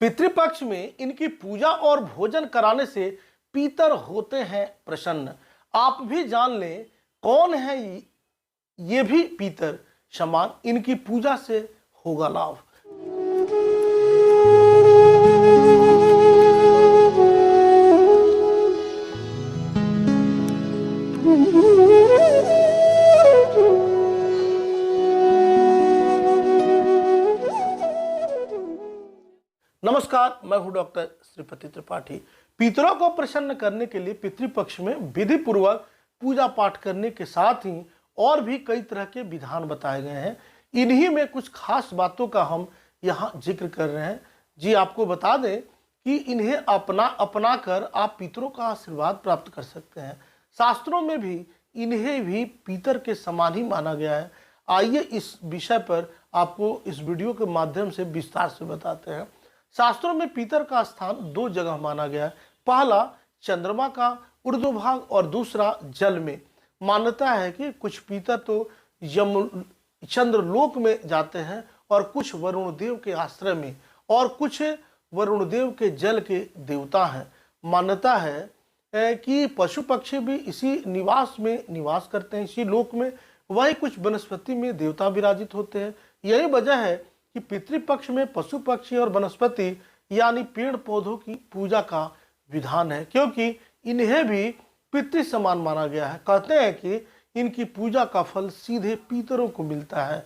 पितृपक्ष में इनकी पूजा और भोजन कराने से पितर होते हैं प्रसन्न। आप भी जान लें कौन है ये भी पितर समान, इनकी पूजा से होगा लाभ। नमस्कार, मैं हूं डॉक्टर श्रीपति त्रिपाठी। पितरों को प्रसन्न करने के लिए पितृपक्ष में विधि पूर्वक पूजा पाठ करने के साथ ही और भी कई तरह के विधान बताए गए हैं। इन्हीं में कुछ खास बातों का हम यहाँ जिक्र कर रहे हैं। जी, आपको बता दें कि इन्हें अपना कर आप पितरों का आशीर्वाद प्राप्त कर सकते हैं। शास्त्रों में भी इन्हें भी पितर के समान ही माना गया है। आइए इस विषय पर आपको इस वीडियो के माध्यम से विस्तार से बताते हैं। शास्त्रों में पितर का स्थान दो जगह माना गया है। पहला चंद्रमा का ऊर्ध्वभाग और दूसरा जल में। मान्यता है कि कुछ पितर तो चंद्रलोक में जाते हैं और कुछ वरुण देव के आश्रय में, और कुछ वरुण देव के जल के देवता हैं। मान्यता है कि पशु पक्षी भी इसी निवास में निवास करते हैं, इसी लोक में। वही कुछ वनस्पति में देवता विराजित होते हैं। यही वजह है कि पितृपक्ष में पशु पक्षी और वनस्पति यानी पेड़ पौधों की पूजा का विधान है, क्योंकि इन्हें भी पितृ समान माना गया है। कहते हैं कि इनकी पूजा का फल सीधे पितरों को मिलता है।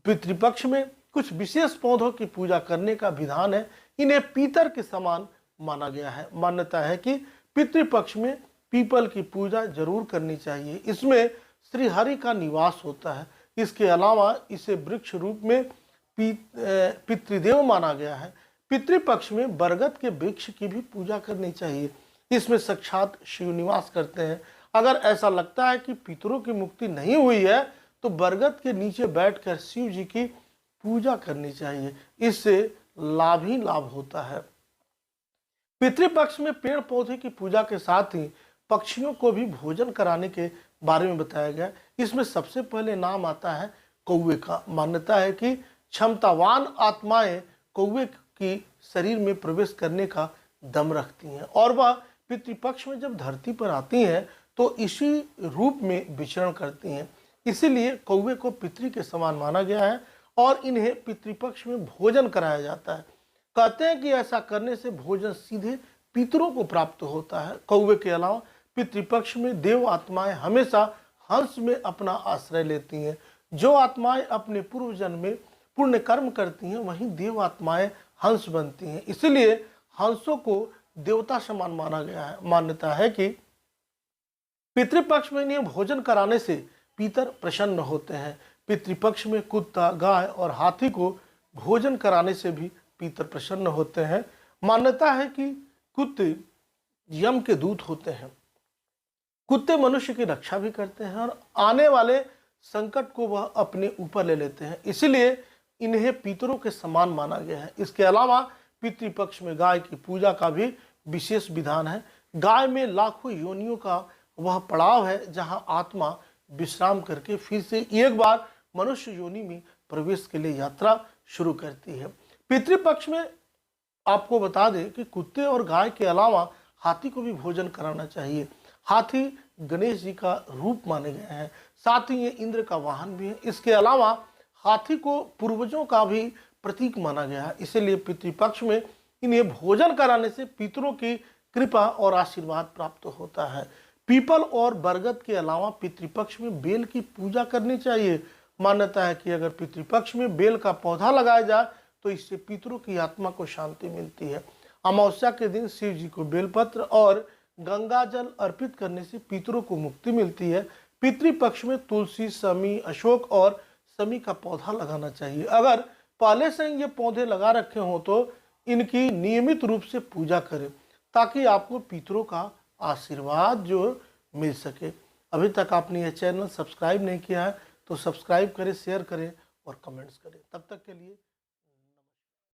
पितृपक्ष में कुछ विशेष पौधों की पूजा करने का विधान है। इन्हें पितर के समान माना गया है। मान्यता है कि पितृपक्ष में पीपल की पूजा जरूर करनी चाहिए। इसमें श्री हरि का निवास होता है। इसके अलावा इसे वृक्ष रूप में पितृदेव माना गया है। पितृपक्ष में बरगद के वृक्ष की भी पूजा करनी चाहिए। इसमें साक्षात शिव निवास करते हैं। अगर ऐसा लगता है कि पितरों की मुक्ति नहीं हुई है तो बरगद के नीचे बैठकर शिव जी की पूजा करनी चाहिए। इससे लाभ ही लाभ होता है। पितृपक्ष में पेड़ पौधे की पूजा के साथ ही पक्षियों को भी भोजन कराने के बारे में बताया गया। इसमें सबसे पहले नाम आता है कौवे का। मान्यता है कि क्षमतावान आत्माएं कौवे की शरीर में प्रवेश करने का दम रखती हैं, और वह पितृपक्ष में जब धरती पर आती हैं तो इसी रूप में विचरण करती हैं। इसीलिए कौवे को पितृ के समान माना गया है और इन्हें पितृपक्ष में भोजन कराया जाता है। कहते हैं कि ऐसा करने से भोजन सीधे पितरों को प्राप्त होता है। कौवे के अलावा पितृपक्ष में देव आत्माएं हमेशा हंस में अपना आश्रय लेती हैं। जो आत्माएं अपने पूर्व जन्म में पुण्य कर्म करती हैं वहीं देव आत्माएं हंस बनती हैं। इसलिए हंसों को देवता समान माना गया है। मान्यता है कि पितृपक्ष में इन्हें भोजन कराने से पितर प्रसन्न होते हैं। पितृपक्ष में कुत्ता, गाय और हाथी को भोजन कराने से भी पितर प्रसन्न होते हैं। मान्यता है कि कुत्ते यम के दूत होते हैं। कुत्ते मनुष्य की रक्षा भी करते हैं और आने वाले संकट को वह अपने ऊपर ले लेते हैं। इसलिए इन्हें पितरों के समान माना गया है। इसके अलावा पितृपक्ष में गाय की पूजा का भी विशेष विधान है। गाय में लाखों योनियों का वह पड़ाव है जहां आत्मा विश्राम करके फिर से एक बार मनुष्य योनि में प्रवेश के लिए यात्रा शुरू करती है। पितृपक्ष में आपको बता दें कि कुत्ते और गाय के अलावा हाथी को भी भोजन कराना चाहिए। हाथी गणेश जी का रूप माने गए हैं, साथ ही ये इंद्र का वाहन भी है। इसके अलावा हाथी को पूर्वजों का भी प्रतीक माना गया है। इसीलिए पितृपक्ष में इन्हें भोजन कराने से पितरों की कृपा और आशीर्वाद प्राप्त होता है। पीपल और बरगद के अलावा पितृपक्ष में बेल की पूजा करनी चाहिए। मान्यता है कि अगर पितृपक्ष में बेल का पौधा लगाया जाए तो इससे पितरों की आत्मा को शांति मिलती है। अमावस्या के दिन शिव जी को बेलपत्र और गंगा जल अर्पित करने से पितरों को मुक्ति मिलती है। पितृपक्ष में तुलसी, शमी, अशोक और शमी का पौधा लगाना चाहिए। अगर पहले से ये पौधे लगा रखे हों तो इनकी नियमित रूप से पूजा करें ताकि आपको पितरों का आशीर्वाद जो मिल सके। अभी तक आपने यह चैनल सब्सक्राइब नहीं किया है तो सब्सक्राइब करें, शेयर करें और कमेंट्स करें। तब तक के लिए